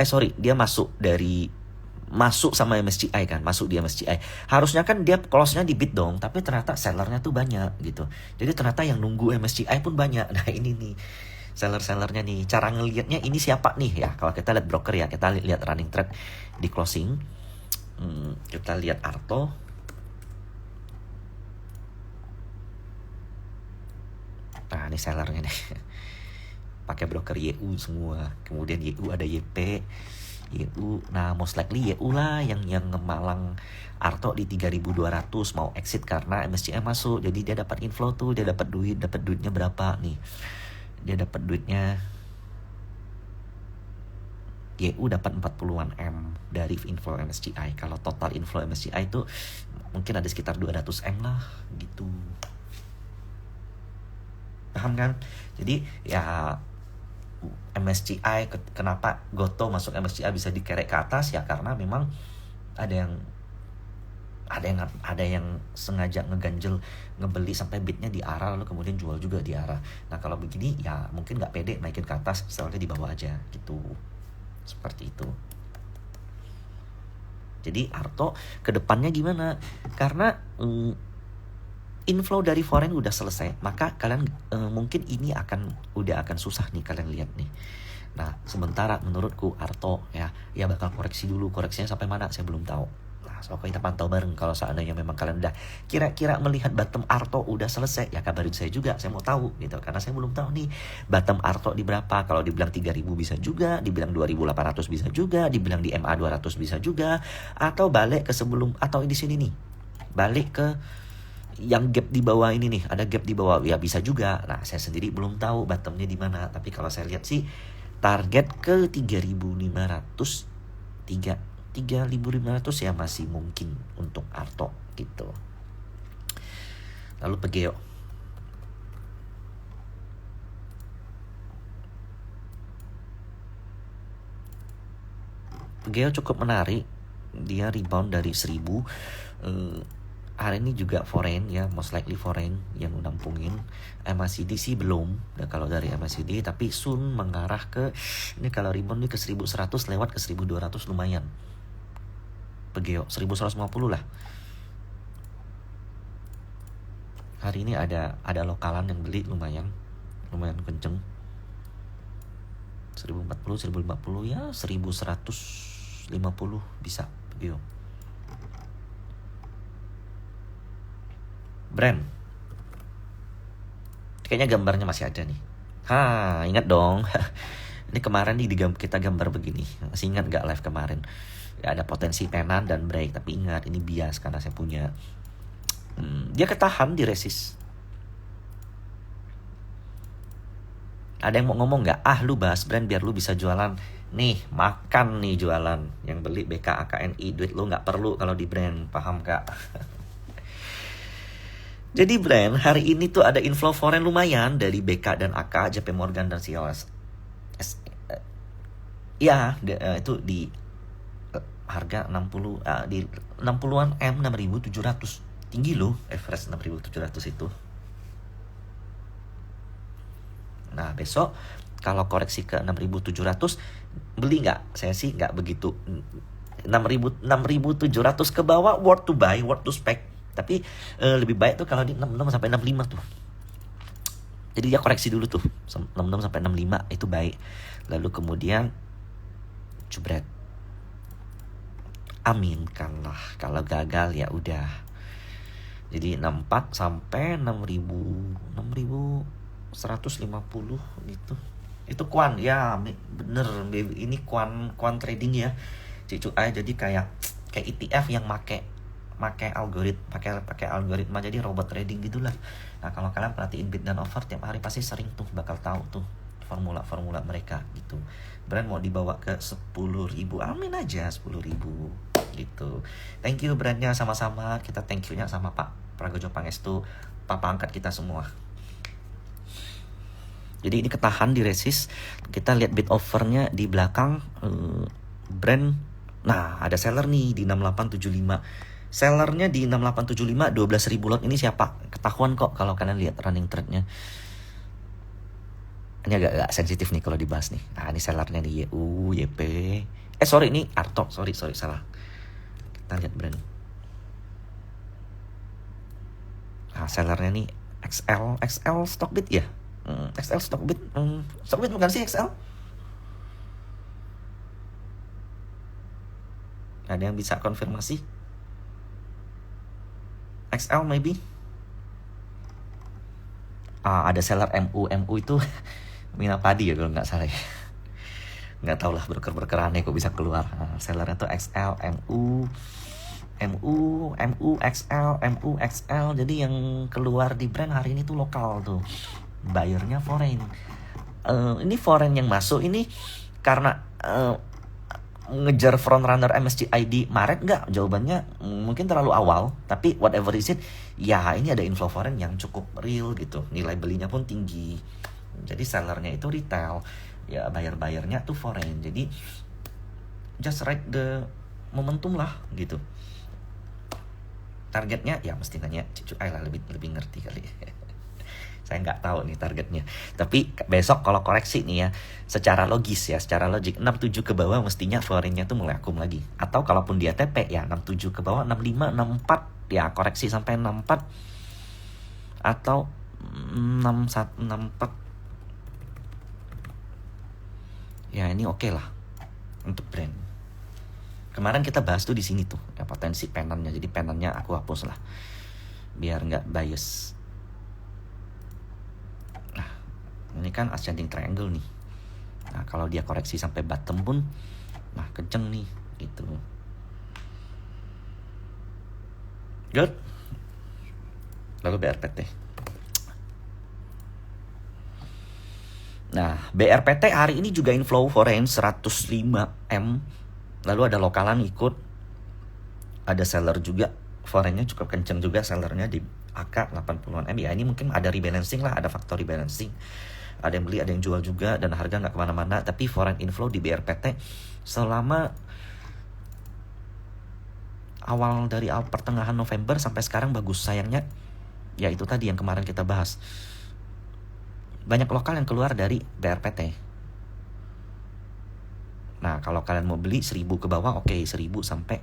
sorry, dia masuk sama MSCI kan, masuk di MSCI. Harusnya kan dia close-nya di bid dong, tapi ternyata sellernya tuh banyak gitu. Jadi ternyata yang nunggu MSCI pun banyak. Nah ini nih seller-sellernya nih. Cara ngelihatnya ini siapa nih ya? Kalau kita lihat broker ya, kita lihat running trade di closing. Kita lihat Arto. Nah ini sellernya nih. Pakai broker YU semua. Kemudian YU ada YP, YU. Nah most likely YU lah yang ngemalang Arto di 3.200 mau exit karena MSCI masuk. Jadi dia dapat inflow tuh, dia dapat duitnya berapa nih? Dia dapat duitnya YU dapat 40-an M dari inflow MSCI. Kalau total inflow MSCI itu mungkin ada sekitar 200 M lah gitu. Paham kan? Jadi ya MSCI, kenapa Goto masuk MSCI bisa dikerek ke atas ya karena memang ada yang sengaja ngeganjel, ngebeli sampai bidnya di arah lalu kemudian jual juga di arah. Nah kalau begini ya mungkin nggak pede naikin ke atas, selnya di bawah aja gitu, seperti itu. Jadi Arto kedepannya gimana? Karena inflow dari foreign udah selesai, maka kalian mungkin ini akan susah nih kalian lihat nih. Nah sementara menurutku Arto ya bakal koreksi dulu. Koreksinya sampai mana saya belum tahu. Nah so kita pantau bareng. Kalau seandainya memang kalian udah kira-kira melihat bottom Arto udah selesai ya kabarin saya juga, saya mau tahu gitu. Karena saya belum tahu nih bottom Arto di berapa. Kalau dibilang 3.000 bisa juga, dibilang 2.800 bisa juga, dibilang di MA 200 bisa juga, atau balik ke sebelum, atau di sini nih balik ke yang gap di bawah ini nih, ada gap di bawah ya bisa juga. Nah saya sendiri belum tahu bottomnya di mana, tapi kalau saya lihat sih target ke 3.500 ya masih mungkin untuk Arto gitu. Lalu Pegeo. Pegeo cukup menarik, dia rebound dari 1.000. Hari ini juga foreign ya, most likely foreign yang nampungin. MACD sih belum, kalau dari MACD, tapi soon mengarah ke, ini kalau rebound nih ke 1.100 lewat ke 1.200 lumayan. Pegeo 1.150 lah. Hari ini ada lokalan yang beli lumayan kenceng. 1.040, 1.050 ya 1.150 bisa Pegeo. Brand. Kayaknya gambarnya masih ada nih. Ingat dong. Ini kemarin nih kita gambar begini. Masih ingat gak live kemarin? Ya ada potensi penan dan break. Tapi ingat ini bias karena saya punya. Dia ketahan di resist. Ada yang mau ngomong gak? Lu bahas brand biar lu bisa jualan. Nih makan nih jualan. Yang beli BK AKNI. Duit lu gak perlu kalau di brand. Paham gak? Jadi brand hari ini tuh ada inflow foreign lumayan dari BK dan AK, JP Morgan dan CLS. Itu di harga 60 di 60-an M 6.700. Tinggi loh, average 6.700 itu. Nah, besok kalau koreksi ke 6.700 beli nggak? Saya sih nggak begitu. 6.700 ke bawah worth to buy, worth to spec. Tapi lebih baik tuh kalau di 66 sampai 65 tuh. Jadi dia koreksi dulu tuh 66 sampai 65 itu baik. Lalu kemudian jebret. Aminkanlah, kalau gagal ya udah. Jadi 64 sampai 6.150 gitu. Itu kuan ya, bener ini kuan trading ya. Cicuai jadi kayak ETF yang pakai algoritma, jadi robot trading gitulah. Nah kalau kalian perhatiin bid dan offer tiap hari pasti sering tuh bakal tahu tuh formula mereka gitu. Brand mau dibawa ke 10.000, amin aja 10.000 gitu. Thank you brandnya, sama-sama kita thank you-nya sama Pak Pragojo Pangestu, papa angkat kita semua. Jadi ini ketahan di resist. Kita lihat bid offernya di belakang brand. Nah ada seller nih di 6875. Sellernya di 6875 12.000 lot. Ini siapa? Ketahuan kok kalau kalian lihat running trade-nya. Ini agak sensitif nih kalau dibahas nih. Nah, ini sellernya nih YU, YP. Sorry, ini Arto. Sorry, salah. Kita lihat brand. Nah, sellernya nih XL Stockbit ya. XL Stockbit. Stockbit bukan sih XL? Ada yang bisa konfirmasi? XL maybe? Ada seller MU itu Mina Padi ya kalau nggak salah ya. Nggak tau lah broker-broker aneh kok bisa keluar. Sellernya tuh XL, XL. Jadi yang keluar di brand hari ini tuh lokal tuh. Buyernya foreign. Ini foreign yang masuk ini karena ngejar frontrunner MSCI di Maret nggak? Jawabannya mungkin terlalu awal, tapi whatever is it, ya ini ada inflow foreign yang cukup real gitu, nilai belinya pun tinggi, jadi sellernya itu retail, ya buyer-buyernya tuh foreign, jadi just ride the momentum lah gitu. Targetnya ya mesti nanya Cucu Ayla lebih ngerti kali. Saya nggak tahu nih targetnya. Tapi besok kalau koreksi nih ya, secara logis ya, secara logik 67 ke bawah mestinya foreignnya tuh mulai akum lagi. Atau kalaupun dia TP ya 67 ke bawah, 65, 64 ya koreksi sampai 64 atau 61, 64. Ya ini oke lah untuk brand. Kemarin kita bahas tuh di sini tuh ya potensi penannya. Jadi penannya aku hapus lah biar nggak bias. Ini kan ascending triangle nih. Nah kalau dia koreksi sampai bottom pun, nah kenceng nih gitu. Good. Lalu BRPT. Nah BRPT hari ini juga inflow foreign 105M. Lalu ada lokalan ikut. Ada seller juga. Foreignnya cukup kenceng juga sellernya di AK 80-an M. Ya ini mungkin ada rebalancing lah, ada faktor rebalancing. Ada yang beli, ada yang jual juga, dan harga nggak kemana-mana. Tapi foreign inflow di BRPT selama dari pertengahan November sampai sekarang bagus. Sayangnya ya itu tadi yang kemarin kita bahas, banyak lokal yang keluar dari BRPT. Nah kalau kalian mau beli 1000 ke bawah, oke, 1000 sampai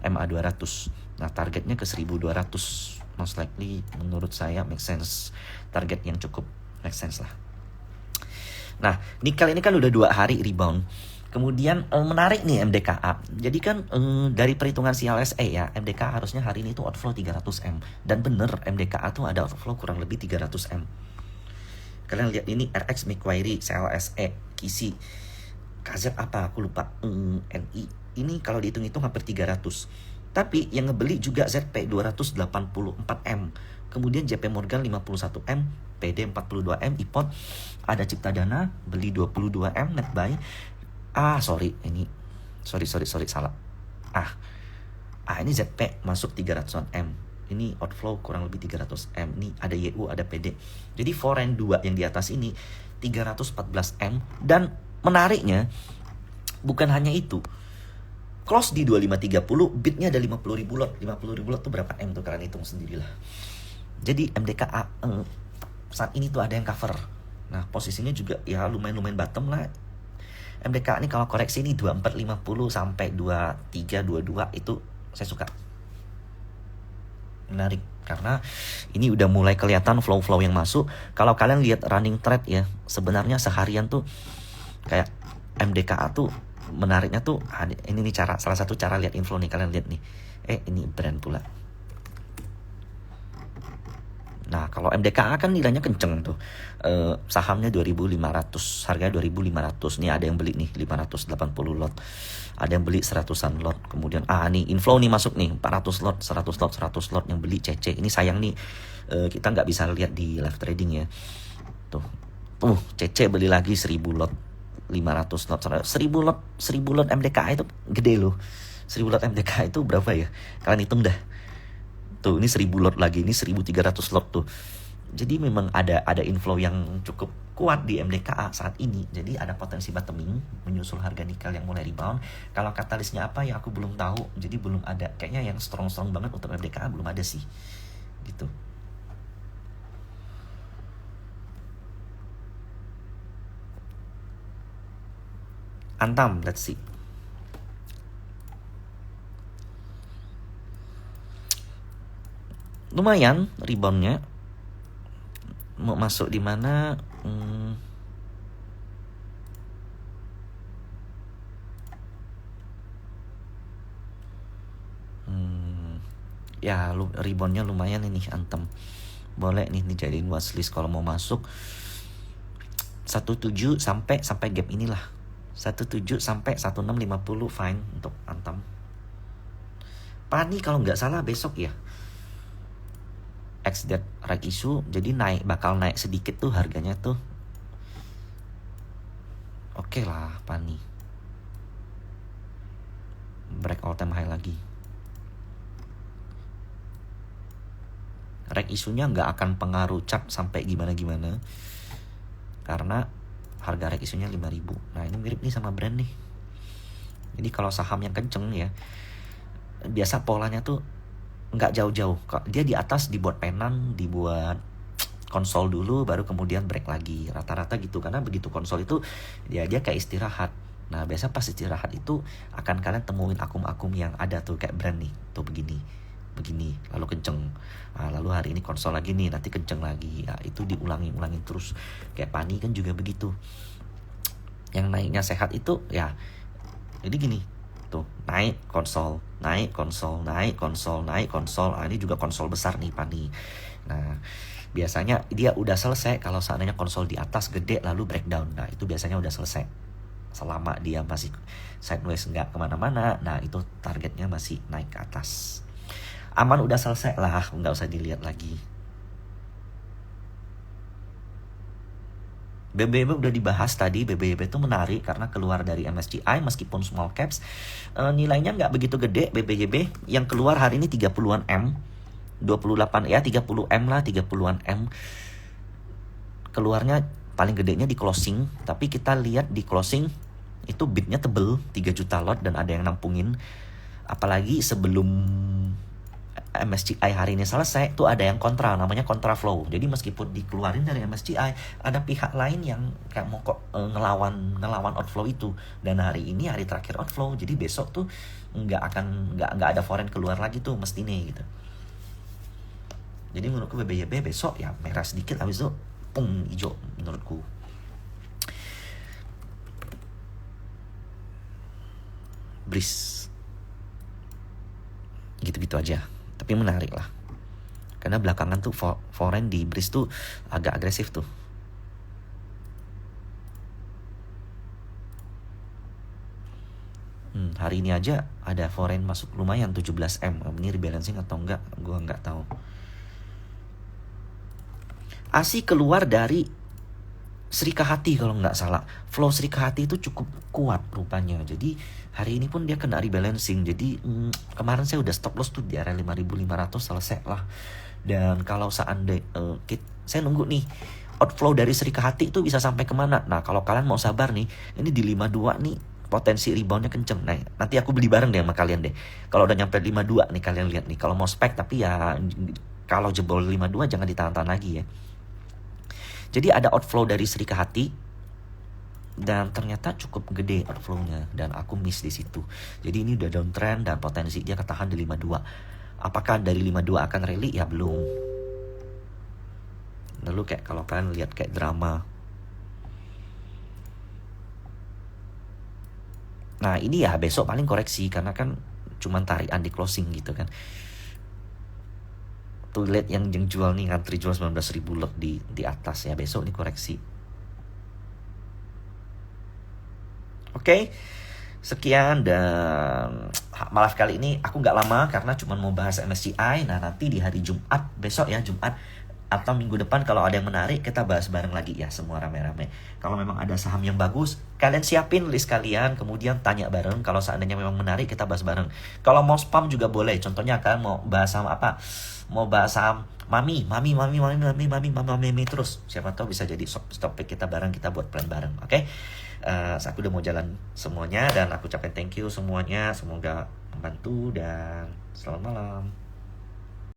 MA 200. Nah targetnya ke 1200 most likely, menurut saya make sense. Target yang cukup make sense lah. Nah, nikel ini kan udah 2 hari rebound. Kemudian menarik nih MDKA. Jadi kan dari perhitungan CLSA ya, MDKA harusnya hari ini tuh outflow 300M. Dan bener MDKA tuh ada outflow kurang lebih 300M. Kalian lihat ini RX, Macquarie, CLSA, KISI, KZ apa aku lupa, NI. Ini kalau dihitung-hitung hampir 300. Tapi yang ngebeli juga ZP 284M. Kemudian JP Morgan 51M, PD 42M, IPOT ada Cipta Dana beli 22M net buy. Sorry salah. Ini ZP masuk 300M. Ini outflow kurang lebih 300M. Ini ada YU, ada PD. Jadi foreign 2 yang di atas ini 314M. Dan menariknya bukan hanya itu. Close di 2530, bidnya ada 50.000 lot. 50.000 lot tuh berapa M tuh, kalian hitung sendirilah. Jadi MDKA saat ini tuh ada yang cover. Nah posisinya juga ya lumayan bottom lah. MDKA ini kalau koreksi ini 2450 sampai 2322 itu saya suka. Menarik karena ini udah mulai kelihatan flow-flow yang masuk. Kalau kalian lihat running trade ya, sebenarnya seharian tuh kayak MDKA tuh menariknya tuh ini nih salah satu cara lihat inflow nih, kalian lihat nih. Ini brand pula. Nah kalau MDKA kan nilainya kenceng tuh, sahamnya 2.500, harganya 2.500. Nih ada yang beli nih 580 lot, ada yang beli 100-an lot. Kemudian nih inflow nih masuk nih 400 lot, 100 lot yang beli CC. Ini sayang nih kita nggak bisa lihat di live trading ya. Tuh CC beli lagi 1000 lot, 500 lot, 1000 lot MDKA itu gede loh. 1000 lot MDKA itu berapa ya? Kalian hitung dah. Tuh ini 1000 lot lagi, ini 1300 lot tuh. Jadi memang ada inflow yang cukup kuat di MDKA saat ini. Jadi ada potensi bottoming menyusul harga nikel yang mulai rebound. Kalau katalisnya apa ya aku belum tahu. Jadi belum ada, kayaknya yang strong banget untuk MDKA belum ada sih. Gitu. Antam, let's see. Lumayan reboundnya. Mau masuk di mana? Ya reboundnya lumayan ini Antam. Boleh nih dijadiin watchlist kalau mau masuk. 17 sampai gap inilah. 17 sampai 1650 fine untuk Antam. Pani kalau nggak salah besok ya. Ex that right issue, jadi bakal naik sedikit tuh harganya tuh. Oke lah Pani. Break all time high lagi. Rek isunya nggak akan pengaruh cap sampai gimana-gimana karena harga rek isunya 5.000. Nah ini mirip nih sama brand nih. Jadi kalau saham yang kenceng ya, biasa polanya tuh nggak jauh-jauh. Dia di atas dibuat penan, dibuat konsol dulu, baru kemudian break lagi. Rata-rata gitu, karena begitu konsol itu dia kayak istirahat. Nah biasa pas istirahat itu akan kalian temuin akum-akum yang ada tuh kayak brand nih, tuh begini, lalu kenceng. Nah, lalu hari ini konsol lagi nih, nanti kenceng lagi. Nah, itu diulangin terus. Kayak Pani kan juga begitu. Yang naiknya sehat itu ya, jadi gini, tuh naik konsol. Nah ini juga konsol besar nih Pani. Nah biasanya dia udah selesai kalau seandainya konsol di atas gede lalu breakdown. Nah itu biasanya udah selesai. Selama dia masih sideways nggak kemana-mana, nah itu targetnya masih naik ke atas. Aman udah selesai lah, nggak usah dilihat lagi. BBYB udah dibahas tadi. BBYB itu menarik karena keluar dari MSCI meskipun small caps, nilainya nggak begitu gede. BBYB yang keluar hari ini 30-an M, 28 ya 30 M lah, 30-an M. Keluarnya paling gedenya di closing, tapi kita lihat di closing itu bidnya tebel, 3 juta lot dan ada yang nampungin. Apalagi sebelum MSCI hari ini selesai tuh ada yang kontra, namanya kontra flow. Jadi meskipun dikeluarin dari MSCI, ada pihak lain yang kayak mau ngelawan outflow itu. Dan hari ini hari terakhir outflow, jadi besok tuh nggak ada foreign keluar lagi tuh mestinya gitu. Jadi menurutku BBYB besok ya merah sedikit, habis itu pung hijau menurutku. Breeze gitu-gitu aja, tapi menarik lah karena belakangan tuh foreign di Breeze tuh agak agresif tuh. Hari ini aja ada foreign masuk lumayan 17 M. Ini rebalancing atau enggak gua nggak tahu. ASI keluar dari Srikahati kalau nggak salah. Flow Srikahati itu cukup kuat rupanya. Jadi hari ini pun dia kena rebalancing. Jadi kemarin saya udah stop loss tuh di area 5.500, selesai lah. Dan kalau seandainya saya nunggu nih outflow dari Srikahati itu bisa sampai kemana. Nah kalau kalian mau sabar nih, ini di 52 nih potensi reboundnya kenceng. Nah nanti aku beli bareng deh sama kalian deh. Kalau udah nyampe 52 nih kalian lihat nih. Kalau mau spek tapi ya kalau jebol 52 jangan ditahan-tahan lagi ya. Jadi ada outflow dari Srikahati dan ternyata cukup gede outflow-nya dan aku miss di situ. Jadi ini udah downtrend dan potensi dia ketahan di 52. Apakah dari 52 akan rally? Ya belum. Lalu kayak kalau kalian lihat kayak drama. Nah ini ya besok paling koreksi karena kan cuman tarikan di closing gitu kan. Tuh lihat yang jual nih ngantri jual 19.000 lot di atas ya, besok nih koreksi. Oke, sekian dan maaf kali ini aku nggak lama karena cuma mau bahas MSCI. Nah nanti di hari Jumat besok ya, Jumat atau minggu depan kalau ada yang menarik kita bahas bareng lagi ya semua rame-rame. Kalau memang ada saham yang bagus kalian siapin list kalian, kemudian tanya bareng. Kalau seandainya memang menarik kita bahas bareng. Kalau mau spam juga boleh. Contohnya kalian mau bahas saham apa? Mau bahas saham mami terus. Siapa tahu bisa jadi topik kita bareng, kita buat plan bareng. Oke? Aku udah mau jalan semuanya dan aku ucapin thank you semuanya. Semoga membantu dan selamat malam.